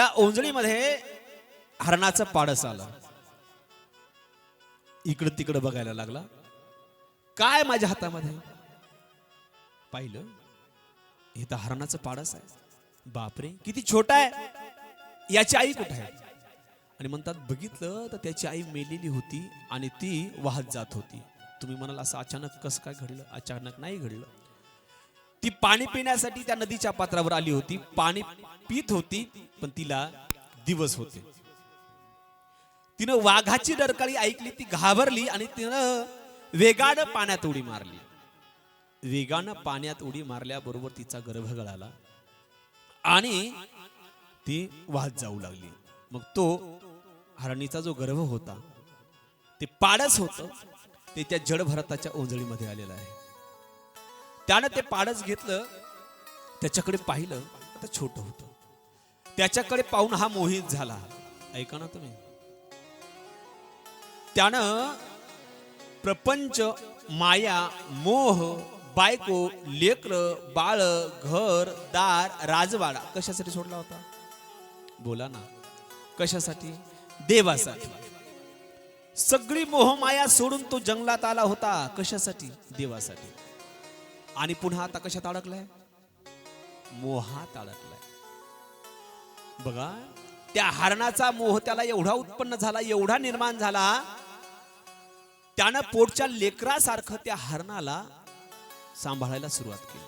त्या ओंजळीमध्ये हरणाचं पाडस आलं. इकडं तिकडं बघायला लागला. काय माझ्या हातामध्ये? पाहिलं, हे तर हरणाचं पाडस आहे. बापरे, किती छोटा आहे. याची आई कुठे आहे? आणि म्हणतात बघितलं तर त्याची आई मेलेली होती आणि ती वाहत जात होती. तुम्ही म्हणाल असं अचानक कसं काय घडलं? अचानक नाही घडलं. ती पाणी पिण्यासाठी त्या नदीच्या पात्रावर आली होती. पाणी पित होती, पण तिला दिवस होते. तिनं वाघाची डरकाळी ऐकली, ती घाबरली आणि तिनं वेगानं पाण्यात उडी मारली. वेगानं पाण्यात उडी मारल्याबरोबर तिचा गर्भ गळाला आणि ती वाहत जाऊ लागली. मग तो हरणीचा जो गर्भ होता ते पाडस होतं, ते त्या जडभरताच्या ओंजळीमध्ये आलेलं आहे. त्यानं ते पाडस घेतलं, त्याच्याकडे पाहिलं, आता छोटं होतं. त्याच्याकडे पाहून हा मोहित झाला. ऐका ना तुम्ही. त्यानं प्रपंच, माया, मोह, बायको, लेकर, बाळ, घर, दार, राजवाडा कशासाठी सोडला होता? बोला ना. कशासाठी? देवासाठी. सगळी मोहमाया सोडून तो जंगलात आला होता. कशासाठी? देवासाठी. आणि पुन्हा आता कशात अडकलाय? मोहात अडकलाय. बघा, त्या हरणाचा मोह त्याला एवढा उत्पन्न झाला, एवढा निर्माण झाला, त्यानं पोटच्या लेकरासारखं त्या हरणाला सांभाळायला सुरुवात केली.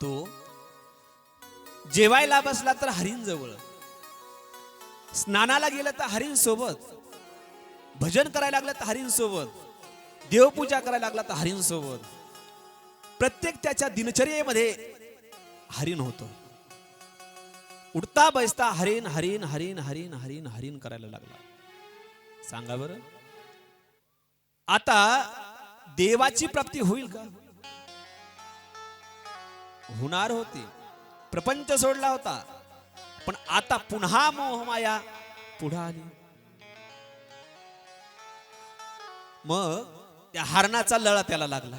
तो जेवायला बसला तर हरिण जवळ, स्नानाला गेला तर हरिण सोबत, भजन करायला लागला तर हरिण सोबत, देवपूजा करायला लागला तर हरिण सोबत. प्रत्येक त्याच्या दिनचर्येमध्ये हरिण होतं. उठता बसता हरिण हरिण हरिण हरिण हरिण हरिण करायला लागला. सांगा बरं, आता देवाची प्राप्ती होईल का? होणार होती. प्रपंच सोडला होता, पण आता पुन्हा मोहमाया पुढे आली. मग त्या हरणाचा लळा त्याला लागला.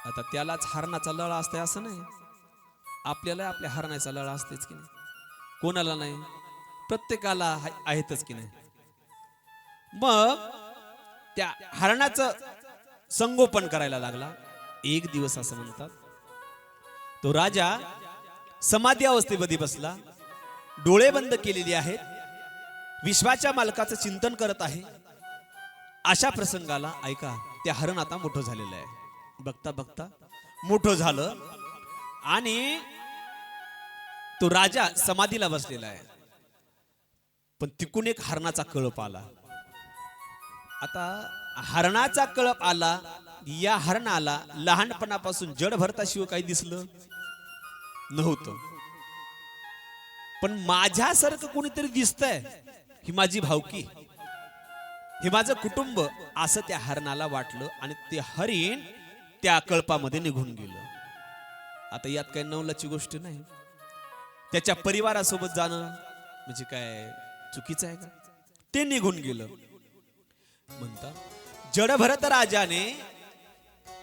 आता त्यालाच हरणाचा लळा असते असं नाही, आपल्याला आपल्या हरणाचा लळा असतेच की नाही? कोणाला नाही? प्रत्येकाला आहेतच की नाही? मग त्या हरणाचं संगोपन करायला लागला. एक दिवस असं म्हणतात, तो राजा समाधी अवस्थेमध्ये बसला, डोळे बंद केलेले आहेत, विश्वाच्या मालकाचं चिंतन करत आहे. अशा प्रसंगाला ऐका, ते हरण आता मोठं झालेलं आहे. बघता बघता मोठं झालं आणि तो राजा समाधीला बसलेला आहे. पण तिकून एक हरणाचा कळप आला. आता हरणाचा कळप आला, या हरणाला लहानपणापासून जड भरताशिवाय काही दिसलं नव्हतं. पण माझ्यासारखं कोणीतरी दिसतंय, ही माझी भावकी, हे माझं कुटुंब, असं त्या हरणाला वाटलं आणि ते हरिण त्या कळपामध्ये निघून गेलं. आता यात काही नवलाची गोष्ट नाही. त्याच्या परिवारासोबत जाणं म्हणजे काय चुकीचं आहे का? ते निघून गेलं. म्हणता जडभरत राजाने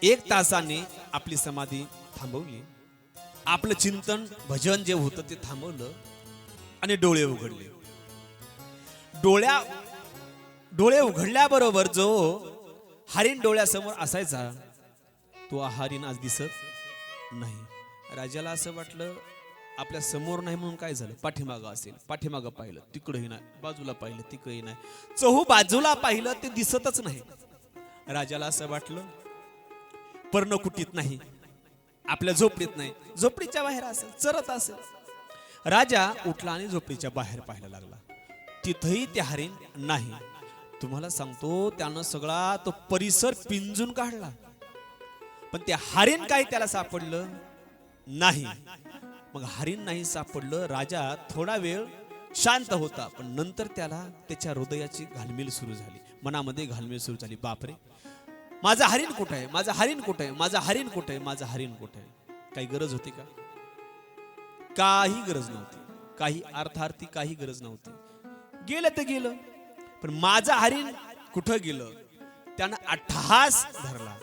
1 तासाने आपली समाधी थांबवली, आपलं चिंतन भजन जे होतं ते थांबवलं आणि डोळे उघडले. डोळे उघडल्याबरोबर जो हरिण डोळ्यासमोर असायचा, तो हरिण आज दिसत नाही. राजाला असं वाटलं आपल्या समोर नाही म्हणून काय झालं, पाठीमागं असेल. पाठीमागं पाहिलं, तिकडंही नाही, बाजूला पाहिलं, तिकडंही नाही, चहू बाजूला पाहिलं, ते दिसतच नाही. राजाला असं वाटलं पर्णकुटीत नाही, आपल्या झोपडीत नाही, झोपडीच्या बाहेर असेल, चरत असेल. राजा उठला आणि झोपडीच्या बाहेर पाहायला लागला. तिथंही ते हरिण नाही. तुम्हाला सांगतो, त्यानं सगळा तो परिसर पिंजून काढला, पण ते हरिण काही त्याला सापडलं नाही. मग हरिण नाही सापडलं. राजा थोडा वेळ शांत होता, पण नंतर त्याला त्याच्या हृदयाची घालमेल सुरू झाली, मनामध्ये घालमेल सुरू झाली. बापरे, माझा हरिण कुठे आहे? माझा हरिण कुठे आहे? माझा हरिण कुठे आहे? माझा हरिण कुठे आहे? काही गरज होती का? काही गरज नव्हती. काही अर्थार्थी काही गरज नव्हती. गेलं तर गेलं, पण माझा हरिण कुठं गेलं? त्यानं अट्टहास धरला.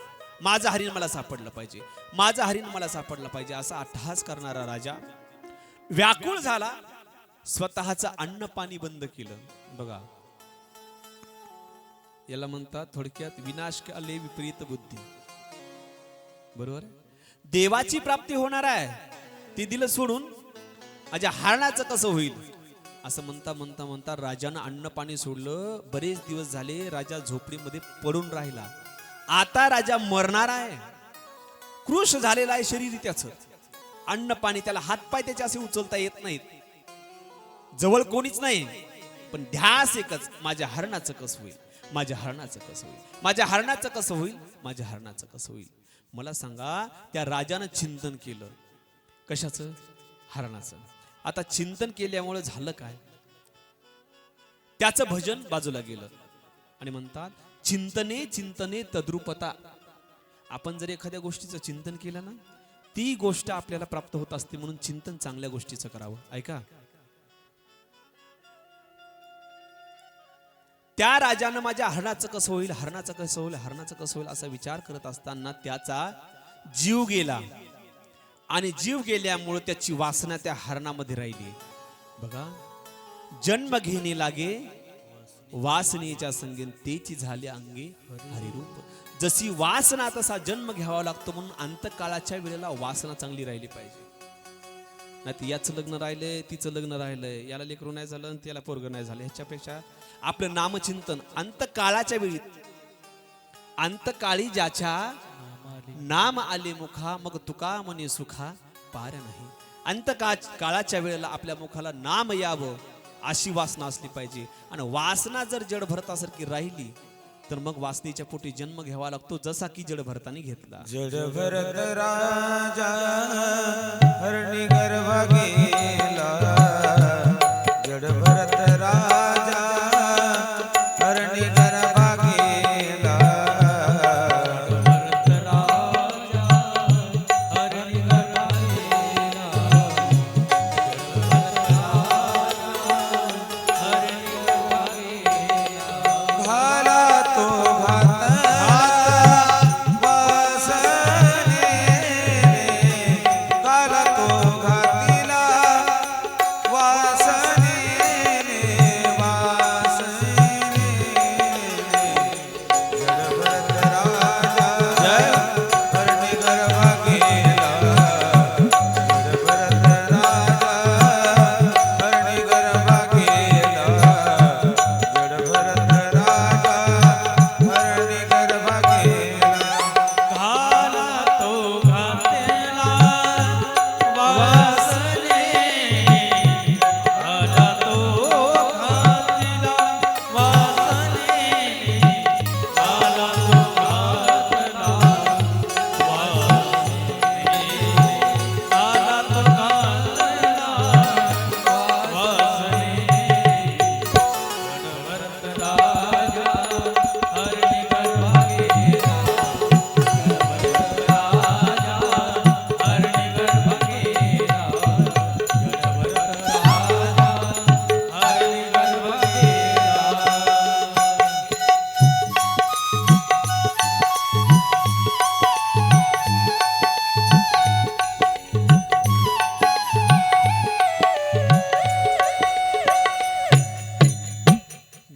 माझा हरिण मला सापडलं पाहिजे, माझा हरिण मला सापडलं पाहिजे, असा अट्टहास करणारा राजा व्याकुळ झाला स्वतःचं अन्न पाणी बंद केलं. बघा, याला म्हणतात थोडक्यात विनाश आले विपरीत बुद्धी. बरोबर आहे? देवाची प्राप्ती होणार आहे, ते दिलं सोडून माझ्या हरणाचं कसं होईल असं म्हणता म्हणता म्हणता राजानं अन्न पाणी सोडलं. बरेच दिवस झाले राजा झोपडीमध्ये पडून राहिला. आता राजा मरणार आहे, कृश झालेला आहे शरीर त्याचं. अन्न पाणी, त्याला हातपाय त्याचे असे उचलता येत नाहीत, जवळ कोणीच नाही. पण ध्यास एकच, माझ्या हरणाचं कसं होईल, माझ्या हरणाचं कसं होईल, माझ्या हरणाचं कसं होईल, माझ्या हरणाचं कसं होईल. मला सांगा, त्या राजानं चिंतन केलं. कशाचं? हरणाचं. आता चिंतन केल्यामुळे झालं काय? त्याचं भजन बाजूला गेलं. आणि म्हणतात चिंतने चिंतने तद्रुपता. आपण जर एखाद्या गोष्टीचं चिंतन केलं ना, ती गोष्ट आपल्याला प्राप्त होत असते. म्हणून चिंतन चांगल्या गोष्टीचं करावं. ऐका, त्या राजानं माझ्या हरणाचं कसं होईल, हरणाचं कसं होईल, हरणाचं कसं होईल असा विचार करत असताना त्याचा जीव गेला. आणि जीव गेल्यामुळे त्याची वासना त्या हरणामध्ये राहिली. बघा, जन्म घेणे लागे वासनेच्या संगीन, तेची झाले अंगे हरिरूप. जशी वासना तसा जन्म घ्यावा लागतो. म्हणून अंतकाळाच्या वेळेला वासना चांगली राहिली पाहिजे. नाही याचं लग्न राहिलंय, तिचं लग्न राहिलंय, याला लेकरू नाही झालं, त्याला पोरगं नाही झालं, ह्याच्यापेक्षा आपलं नामचिंतन अंतकाळाच्या वेळी, अंतकाळी ज्याच्या नाम आले मुखा, मग तुका म्हणे सुखा पार नाही. अंतकाळाच्या वेळेला आपल्या मुखाला नाम यावं अशी वासना असली पाहिजे. आणि वासना जर जड भरतासारखी राहिली तर मग वासनेच्या पोटी जन्म घ्यावा लागतो, जसा की जड भरताने घेतला. जड भरत राजा हरणी गर्भ गेला, जड भरत राजा हरणी गर्भ गेला, भरत राजा हरणी गर्भ गेला, हरणी गर्भ गेला. घाला तो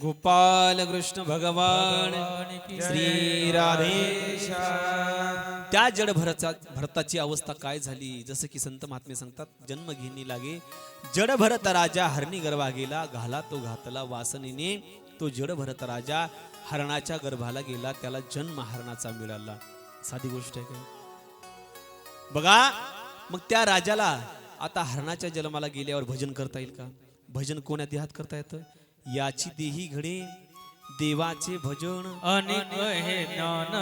गोपाल कृष्ण भगवान श्री राधेश. त्या जड भरताची अवस्था काय झाली, जसं की संत महात्मे सांगतात, जन्म घेणी लागे जड भरत राजा हरणी गर्भा गेला, घाला तो घातला वासनेने. तो जड भरत राजा हरणाच्या गर्भाला गेला, त्याला जन्म हरणाचा मिळाला. साधी गोष्ट आहे का? बघा, मग त्या राजाला आता हरणाच्या जन्माला गेल्यावर भजन करता येईल का? भजन कोण्या देहात करता येतं? याची देही घडे देवाचे भजन. अनेक हे ज्ञान